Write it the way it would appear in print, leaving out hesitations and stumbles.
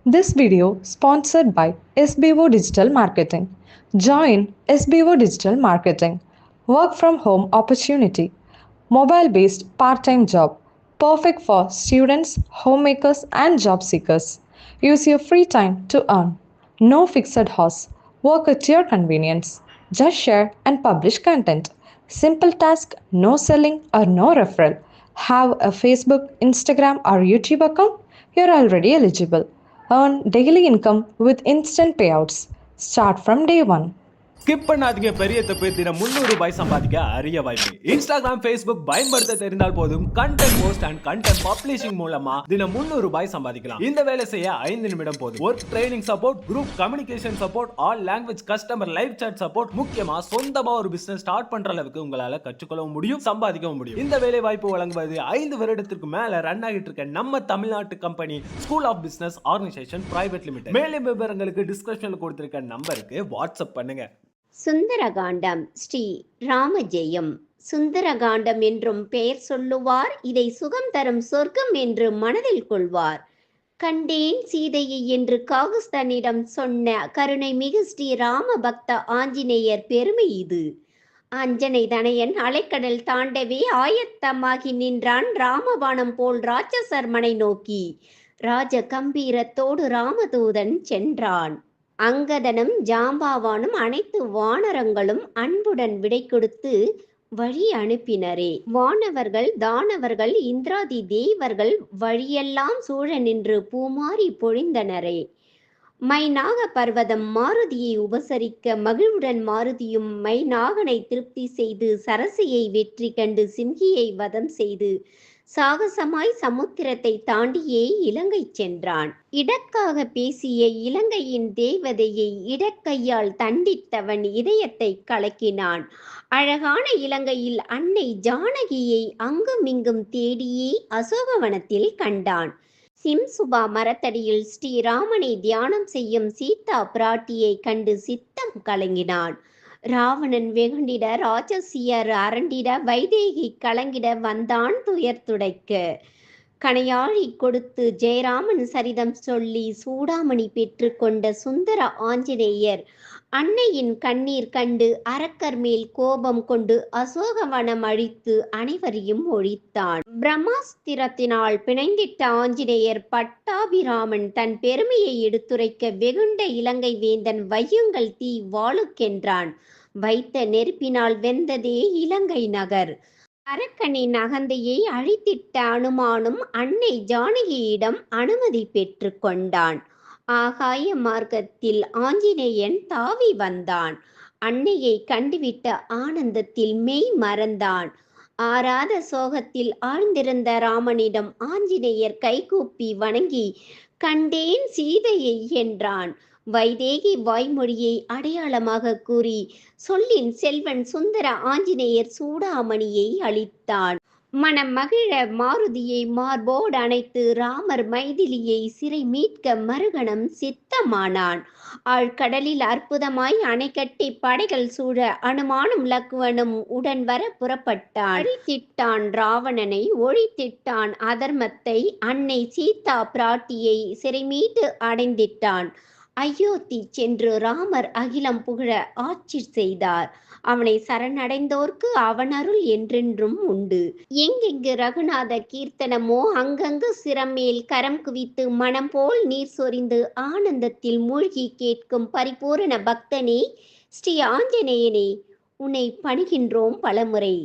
This video sponsored by SBO Digital Marketing. Join SBO Digital Marketing. Work from home opportunity. Mobile based part time job. Perfect for students, homemakers, and job seekers. Use your free time to earn. No fixed hours. Work at your convenience. Just share and publish content. Simple task, no selling or no referral. Have a Facebook, Instagram, or YouTube account? You're already eligible. Earn daily income with instant payouts. Start from day one. Skip பண்ணாதீங்க, பெரிய தப்பு. தினம் 300 ரூபாய் சம்பாதிக்க அரிய வாய்ப்பு. Instagram, Facebook பயன்படுத்த தெரிந்தால் போதும். Content post and content publishing மூலமா தினம் 300 ரூபாய் சம்பாதிக்கலாம். இந்த வேலை செய்ய 5 நிமிடம் போதும். Work training support, group communication support, all language customer live chat support, முக்கியமா சொந்தமா ஒரு பிசினஸ் ஸ்டார்ட் பண்ற அளவுக்கு உங்களால கற்றுக்கொள்ளவும் முடியும், சம்பாதிக்கவும் முடியும். இந்த வேலை வாய்ப்பு வழங்குவது 5 வருடத்திற்கு மேல ரன் ஆகிட்டு இருக்க நம்ம தமிழ்நாட்டு company school of business organisation private limited. மேலும் விவரங்களுக்கு டிஸ்கிரிப்ஷன்ல கொடுத்திருக்க நம்பருக்கு வாட்ஸ்அப் பண்ணுங்க. சுந்தரகாண்டம் ஸ்ரீ ராமஜெயம். சுந்தரகாண்டம் என்றும் பெயர் சொல்லுவார், இதை சுகம் தரும் சொர்க்கம் என்று மனதில் கொள்வார். கண்டேன் சீதையை என்று காகுஸ்தானிடம் சொன்ன கருணை மிகு ஸ்ரீ ராம பக்த ஆஞ்சநேயர் பெருமை இது. அஞ்சனை தனையன் அலைக்கடல் தாண்டவே ஆயத்தமாகி நின்றான் ராமபாணம் போல் ராட்சசர் மனை நோக்கி. ராஜ கம்பீரத்தோடு ராமதூதன் சென்றான். அங்கதனும் ஜாம்பாவானும் அனைத்து வானரங்களும் அன்புடன் விடை கொடுத்து வழி அனுப்பினரே. வானவர்கள், தானவர்கள், இந்திராதி தேவர்கள் வழியெல்லாம் சூழ நின்று பூமாரி பொழிந்தனரே. மைநாக பர்வதம் மாருதியை உபசரிக்க மகிழ்வுடன் மாருதியும் மைநாகனை திருப்தி செய்து சரசியை வெற்றி கண்டு சிம்ஹியை வதம் செய்து சாகசமாய் சமுத்திரத்தை தாண்டியே இலங்கை சென்றான். இடக்காக பேசிய இலங்கையின் தேவதையை இடக்கையால் தண்டித்தவன் இதயத்தை கலக்கினான். அழகான இலங்கையில் அன்னை ஜானகியை அங்குமிங்கும் தேடியே அசோகவனத்தில் கண்டான். சிம்சுபா மரத்தடியில் ஸ்ரீராமனை தியானம் செய்யும் சீதா பிராட்டியை கண்டு சித்தம் கலங்கினான். ராவணன் வெகுண்டிட, ராட்சசியர் அரண்டிட, வைதேகி கலங்கிட வந்தான் துயர் துடைக்க. கணையாழி கொடுத்து ஜெயராமன் சரிதம் சொல்லி சூடாமணி பெற்று கொண்ட சுந்தர ஆஞ்சநேயர் அன்னையின் கண்ணீர் கண்டு அரக்கர் மேல் கோபம் கொண்டு அசோகவனம் அழித்து அனைவரையும் ஒழித்தான். பிரம்மாஸ்திரத்தினால் பிணைந்திட்ட ஆஞ்சநேயர் பட்டாபிராமன் தன் பெருமையை எடுத்துரைக்க வெகுண்ட இலங்கை வேந்தன் வையுங்கள் தீ வாளுக்கென்றான். வைத்த நெருப்பினால் வெந்ததே இலங்கை நகர். அரக்கனின் அகந்தையை அழித்திட்ட அனுமானும் அன்னை ஜானகியிடம் அனுமதி பெற்று கொண்டான். ஆகாய மார்க்கத்தில் ஆஞ்சநேயன் தாவி வந்தான். அன்னையை கண்டுவிட்ட ஆனந்தத்தில் மெய் மறந்தான். ஆறாத சோகத்தில் ஆழ்ந்திருந்த ராமனிடம் ஆஞ்சநேயர் கைகூப்பி வணங்கி கண்டேன் சீதையை என்றான். வைதேகி வாய்மொழியை அடையாளமாக கூறி சொல்லின் செல்வன் சுந்தர ஆஞ்சநேயர் சூடாமணியை அளித்தான். மனம் மகிழ மாருதியை மார்போடு அணைத்து ராமர் மைதிலியை சிறை மீட்க மறுகணம் சித்தமானான். ஆழ்கடலில் அற்புதமாய் அணை கட்டி படைகள் சூழ அனுமானும் லக்குவனும் உடன் வர புறப்பட்டான். அழித்திட்டான் ராவணனை, ஒழித்திட்டான் அதர்மத்தை, அன்னை சீதா பிராட்டியை சிறை மீட்டு அடைந்திட்டான். அயோத்தி சென்று ராமர் அகிலம் புகழ ஆட்சி செய்தார். அவனை சரணடைந்தோர்க்கு அவன் அருள் என்றென்றும் உண்டு. எங்கெங்கு ரகுநாத கீர்த்தனமோ அங்கங்கு சிரமேல் கரம் குவித்து மனம் போல் நீர் சொரிந்து ஆனந்தத்தில் மூழ்கி கேட்கும் பரிபூரண பக்தனே ஸ்ரீ ஆஞ்சநேயனே, உன்னை பணிகின்றோம் பலமுறை.